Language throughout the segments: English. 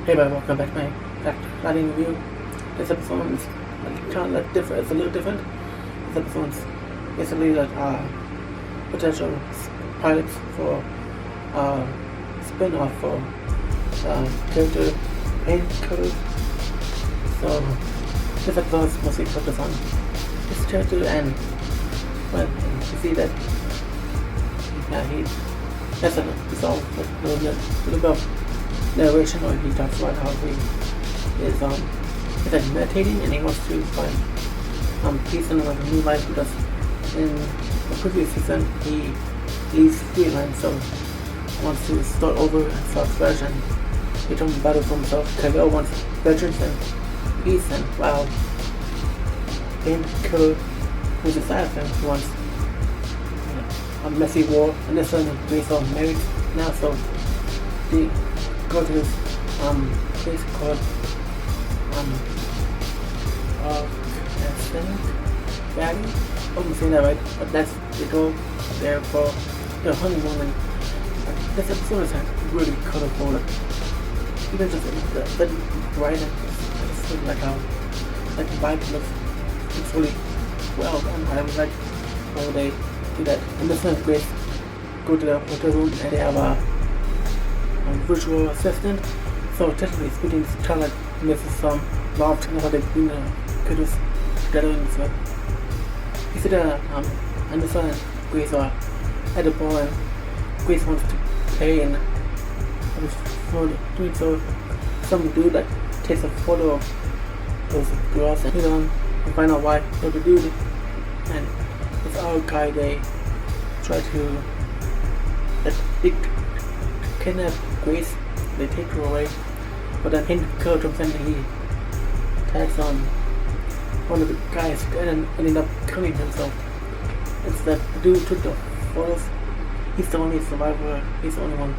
Hey everybody, welcome back to my writing review. This episode is kind of different. It's a little different. This episode is basically like potential pilots for spin-off for character Painkiller. So this episode is mostly focused on this character, and well, you see that he that's it's all like a little bit of narration where he talks about how he is he's like meditating and he wants to find peace and like a new life, because in the previous season he leaves freelance, so he wants to start over and start fresh and become better for himself. Khalil wants vengeance and peace, and wow, Painkiller, who's a side thing, he wants a messy war. Anissa and Grace are married now, so they go to this place called Akashic Valley. I'm saying that right, but they go there for their honeymoon, and this episode is really colorful. Even just the bright, and I just feel like how like the vibe looks, it's really well done. I was like how they do that. And this one Grace go to the hotel room and they have a virtual assistant. So technically speaking, it's kind of like this is some loft, how they bring the kiddos together in this way. You see that Anissa and Grace are at the bar, and Grace wants to pay, and for doing so, some dude like takes a photo of those girls, and you find out why the dude and this other guy, they try to kidnap Grace, they take her away, but then Painkiller comes in and he attacks on one of the guys and ended up killing himself. It's that the dude who took the photos, he's the only survivor, he's the only one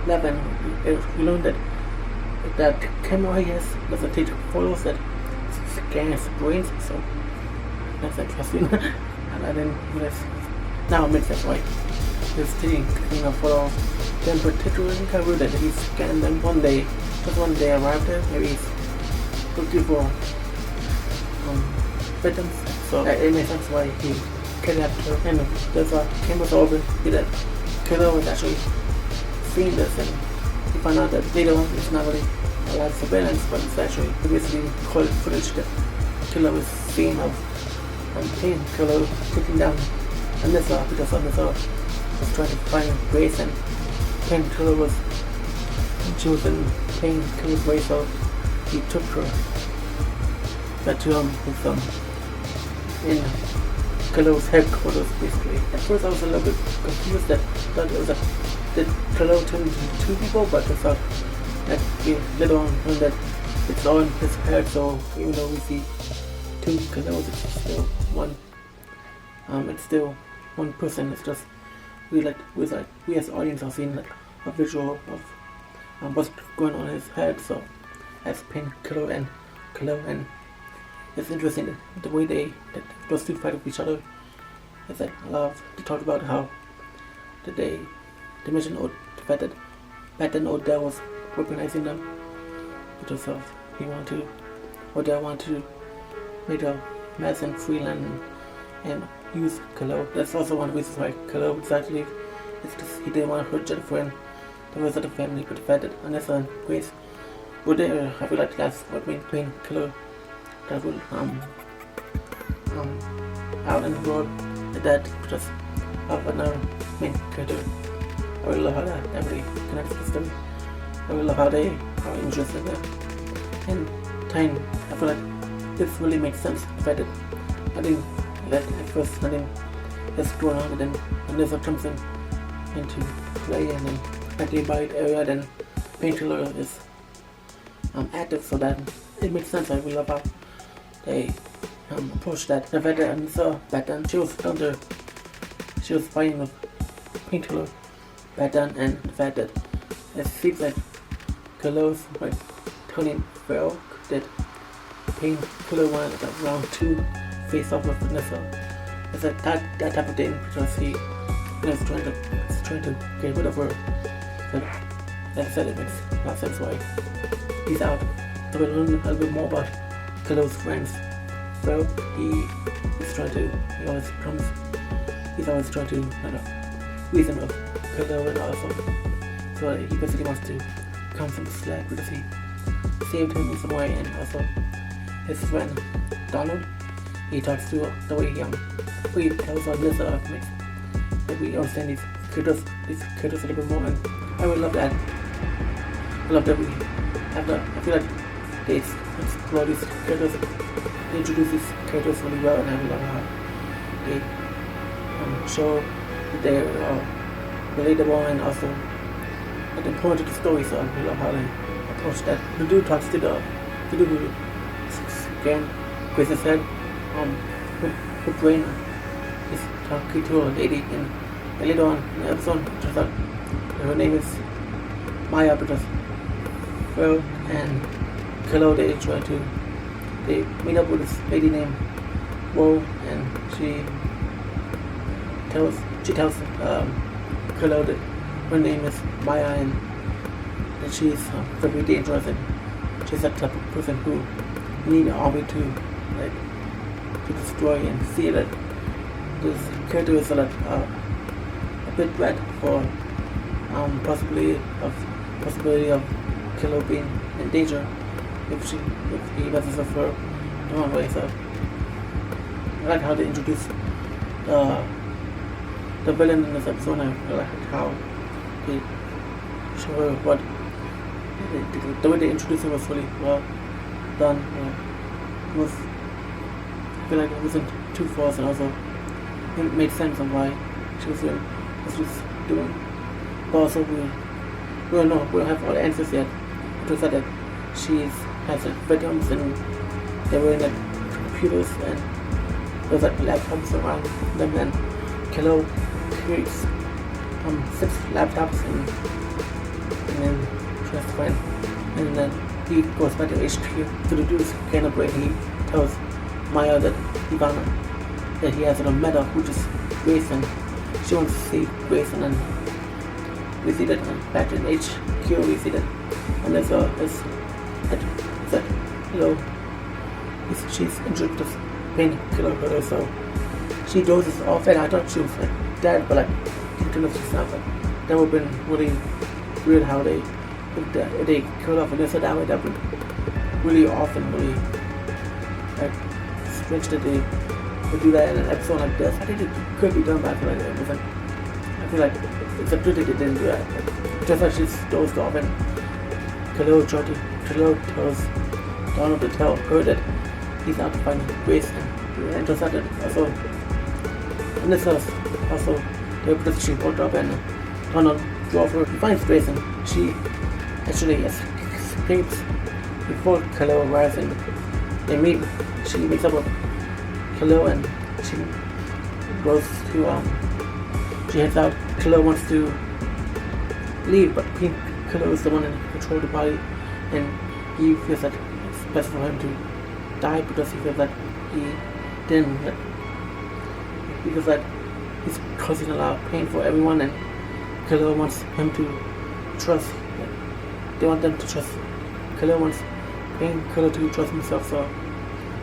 left, and we learned that camera he has doesn't take photos, that scans brains, so that's interesting. And I didn't realize, now it makes sense why he's taking a photo. Then particularly covered that he scanned them one day, just one day arrived there, maybe he's looking for victims, so it makes sense why he kidnapped her. And there's a camera over that Khalil was actually seeing this, and he found out that later on it's not really a lot of surveillance, but it's actually basically recorded footage that Khalil was seeing of Painkiller taking down Anissa, because Anissa was trying to find Grace, and Painkiller was in Painkiller's way, so he took her back to his in Khalil's headquarters, basically. At first I was a little bit confused that it was did Khalil turn into two people, but I thought that we later on learned that it's all in his head, so even though we see two Khalils, it's still one. It's still one person. It's just we as audience are seeing like a visual of what's going on in his head. So as Painkiller and Khalil, and it's interesting the way that those two fight with each other. It's like I love to talk about how they mentioned the fact that back then Odell was weaponizing them because of Odell wanted to make a mess in Freeland and use Khalil. That's also one of the reasons why Khalil decided to leave. It's because he didn't want to hurt Jennifer and the rest of the family, but the fact that Anissa and Grace were there, I feel like that's what made Painkiller that would out in the world, that just have another main character. I really love how that everybody connects with them. I really love how they are interested in that. And time, I feel like this really makes sense. The fact that I think that at first nothing is going on, and then Anissa comes into play, and then at the Abide area, then Painkiller is active, so that it makes sense. I really love how they approach that. The fact that Anissa back then, she was fighting with Painkiller back then, and the fact that it seems like Khalil's like turning feral, that Painkiller wanted like round 2 face off with Anissa. It's like that type of thing, because he was trying to get rid of her. But like I said, it makes a lot of sense why he's out. So we'll learn a little bit more about Khalil's friends. Well, he's trying to, he's always trying to, reason with Khalil and also. So he basically wants to come from the slack because he saved him in some way, and also his friend Donald, he talks to the way he tells Anissa makes that we understand these characters a little bit more, and I really love that. I love that we have that. I feel like they explore these characters, they introduce these characters really well, and I really love how they show that they are relatable and also important to the story. So I really love how they approach that. The dude talks to the dude who again with his head, her brain is talking to a lady in later on in the episode. Turns out her name is Maya, because Phil and Khalil, they meet up with this lady named Wo, and she tells Khalil that her name is Maya, and that she's very dangerous, and she's that type of person who need an army to destroy, and see that this character is a bit red for possibility of Khalil being in danger if he messes with her the wrong way. So I like how they introduce the villain in this episode. I like how they show her what the way they introduced him was really well done. I feel like it wasn't too forced, and also it made sense of why she was doing what she was doing. But also we don't have all the answers yet. It was that she has victims, and they were in computers, and there's laptops around them, and Khalil creates 6 laptops, and then she has to find, and then he goes back to HQ to reduce kind of break. He tells Maya that he has a meta, which is Grayson. She wants to see Grayson, and we see that back in HQ. We see that Anissa she's injured with painkiller, so she dozes off, and I thought she was dead, but that would have been really weird how they killed off Anissa that way. That would really often really strange that they would do that in an episode like this. I think it could be done, but I feel like it's a pity they didn't do that. Just like she's dozed off, and Khalil tells Donald to tell her that he's out to find Grace, and just like that also Anissa's also the position she pulled up, and Donald drove her. He finds Grace, and she actually escapes before Khalil arrives, and they meet. She meets up with Khalil, and she goes to she heads out. Khalil wants to leave, but Khalil is the one in control of the body, and he feels that it's best for him to die because he feels that he feels that he's causing a lot of pain for everyone, and Khalil wants him to trust. They want them to trust. Khalil wants Khalil to trust himself, so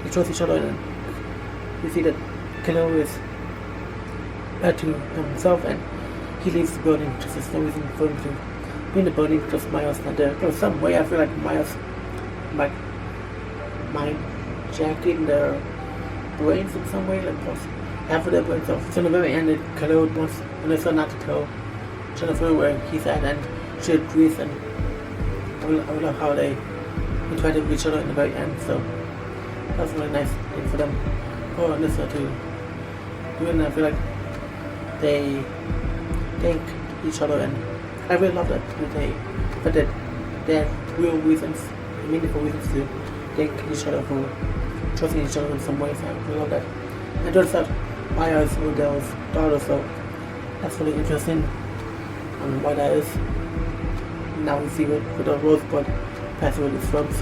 they trust each other, and we see that Khalil is bad to himself, and he leaves the building. Just there's no reason for him to be in the building because Maya's not there. But in some way I feel like Maya's mind jacking their brains in some way, like half of their brains off. So in the very end, Khalil wants Anissa not to tell Jennifer where he's at, and she agrees, and I love how they try to reach each other in the very end. So that's a really nice thing for them, for Anissa to do, and I feel like they thank each other, and I really love that they have real reasons, meaningful reasons to thank each other for trusting each other in some ways. I really love that. And just that Maya is Odell's daughter, so that's really interesting on why that is. Now we see with the Rosebud passing with his rubs.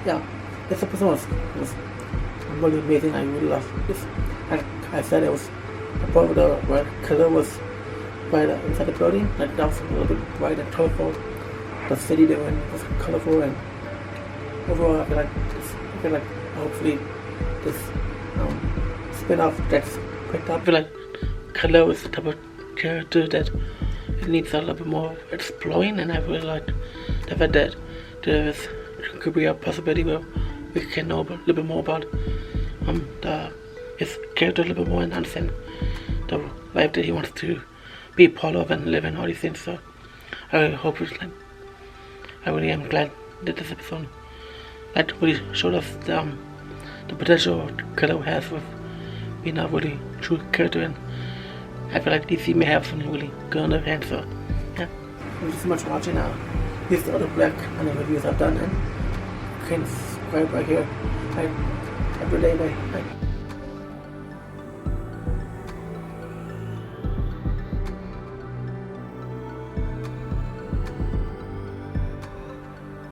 Yeah, this episode was really amazing. I really loved this. Like I said, it was a part where Khalil was right inside the building. Like that was a little bit bright and colorful. the city doing. It was colorful, and overall, I feel like hopefully this spin-off that's picked up. I feel like Khalil is the type of character that it needs a little bit more exploring, and I feel like the fact that there could be a possibility where we can know a little bit more about his character a little bit more and understand the life that he wants to be part of and live in, all these things. So I hope it's like, I really am glad that this episode really showed us the potential Calloway has with being a really true character, and I feel like DC may have something really good on their hands. So yeah, thank you so much for watching. Here's the other black anime reviews I've done, and you can subscribe right here every day. Bye.